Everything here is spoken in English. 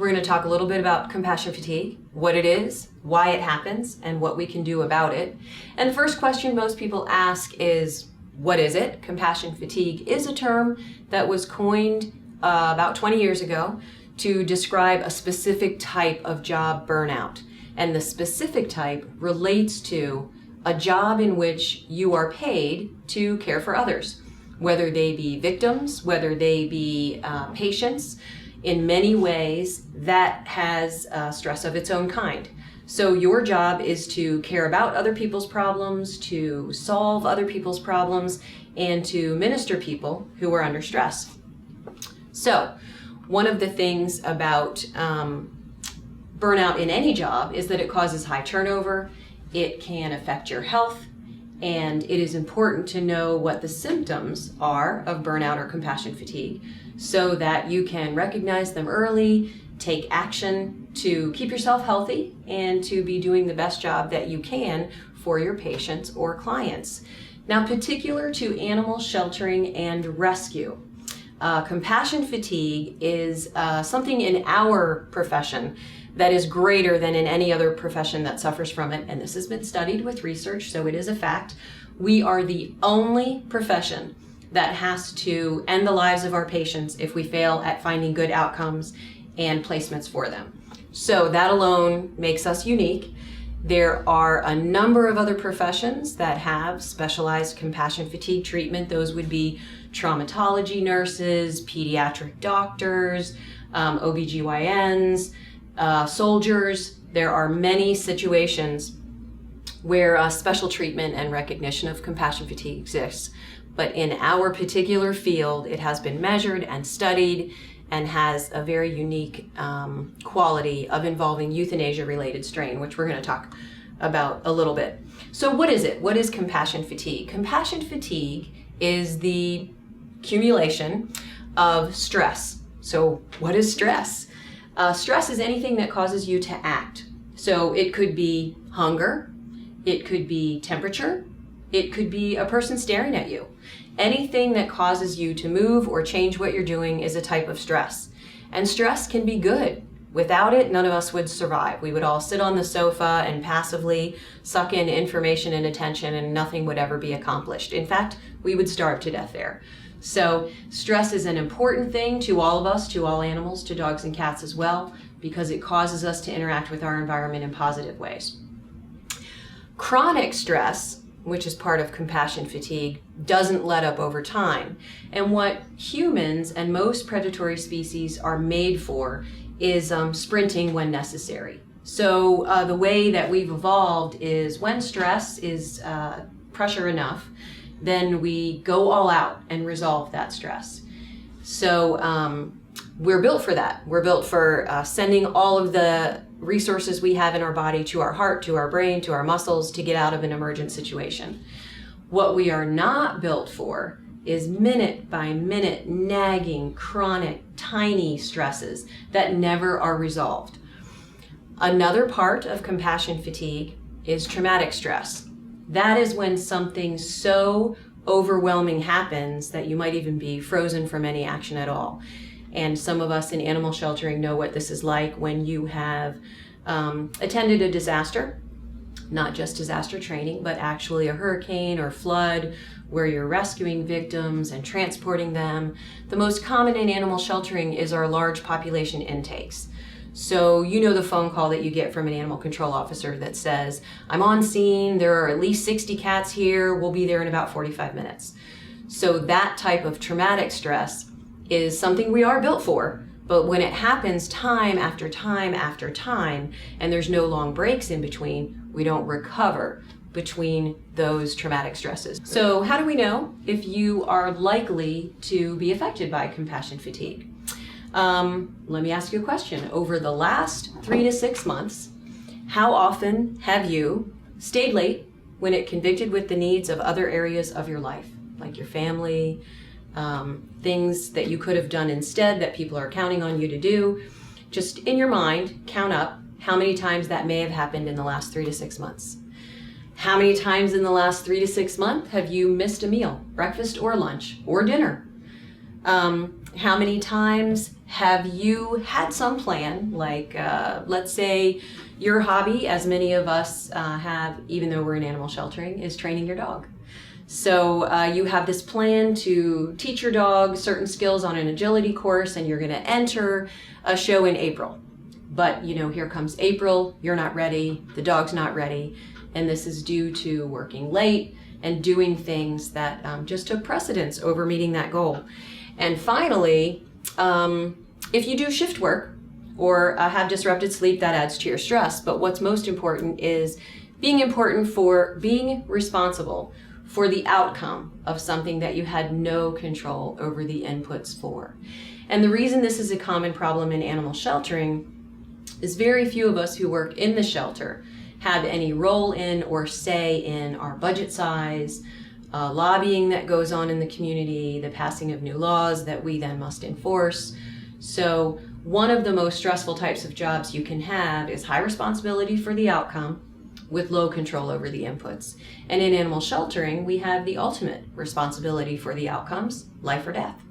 We're going to talk a little bit about compassion fatigue, what it is, why it happens, and what we can do about it. And the first question most people ask is, what is it? Compassion fatigue is a term that was coined about 20 years ago to describe a specific type of job burnout. And the specific type relates to a job in which you are paid to care for others, whether they be victims, whether they be patients. In many ways, that has stress of its own kind. So your job is to care about other people's problems, to solve other people's problems, and to minister people who are under stress. So one of the things about burnout in any job is that it causes high turnover, it can affect your health, and it is important to know what the symptoms are of burnout or compassion fatigue so that you can recognize them early, take action to keep yourself healthy, and to be doing the best job that you can for your patients or clients. Now, particular to animal sheltering and rescue, compassion fatigue is something in our profession that is greater than in any other profession that suffers from it, and this has been studied with research, so it is a fact. We are the only profession that has to end the lives of our patients if we fail at finding good outcomes and placements for them. So that alone makes us unique. There are a number of other professions that have specialized compassion fatigue treatment. Those would be traumatology nurses, pediatric doctors, OBGYNs, soldiers. There are many situations where special treatment and recognition of compassion fatigue exists. But in our particular field, it has been measured and studied and has a very unique quality of involving euthanasia-related strain, which we're going to talk about a little bit. So what is it? What is compassion fatigue? Compassion fatigue is the accumulation of stress. So what is stress? Stress is anything that causes you to act. So it could be hunger, it could be temperature, it could be a person staring at you. Anything that causes you to move or change what you're doing is a type of stress. And stress can be good. Without it, none of us would survive. We would all sit on the sofa and passively suck in information and attention, and nothing would ever be accomplished. In fact, we would starve to death there. So stress is an important thing to all of us, to all animals, to dogs and cats as well, because it causes us to interact with our environment in positive ways. Chronic stress, which is part of compassion fatigue, doesn't let up over time. And what humans and most predatory species are made for is sprinting when necessary. So the way that we've evolved is when stress is pressure enough, then we go all out and resolve that stress. So we're built for that. We're built for sending all of the resources we have in our body to our heart, to our brain, to our muscles to get out of an emergent situation. What we are not built for is minute by minute nagging, chronic, tiny stresses that never are resolved. Another part of compassion fatigue is traumatic stress. That is when something so overwhelming happens that you might even be frozen from any action at all. And some of us in animal sheltering know what this is like when you have attended a disaster, not just disaster training, but actually a hurricane or flood where you're rescuing victims and transporting them. The most common in animal sheltering is our large population intakes. So you know the phone call that you get from an animal control officer that says, I'm on scene, there are at least 60 cats here, we'll be there in about 45 minutes. So that type of traumatic stress is something we are built for, but when it happens time after time after time, and there's no long breaks in between, we don't recover between those traumatic stresses. So how do we know if you are likely to be affected by compassion fatigue? Let me ask you a question. Over the last 3 to 6 months, how often have you stayed late when it convicted with the needs of other areas of your life, like your family, things that you could have done instead that people are counting on you to do? Just in your mind, count up how many times that may have happened in the last 3 to 6 months. How many times in the last 3 to 6 months have you missed a meal, breakfast or lunch or dinner? How many times have you had some plan, like let's say your hobby, as many of us have, even though we're in animal sheltering, is training your dog. So you have this plan to teach your dog certain skills on an agility course, and you're going to enter a show in April. But, you know, here comes April, you're not ready, the dog's not ready, and this is due to working late and doing things that just took precedence over meeting that goal. And finally, if you do shift work or have disrupted sleep, that adds to your stress. But what's most important is being responsible for the outcome of something that you had no control over the inputs for. And the reason this is a common problem in animal sheltering is very few of us who work in the shelter have any role in or say in our budget size, lobbying that goes on in the community, the passing of new laws that we then must enforce. So one of the most stressful types of jobs you can have is high responsibility for the outcome with low control over the inputs. And in animal sheltering, we have the ultimate responsibility for the outcomes, life or death.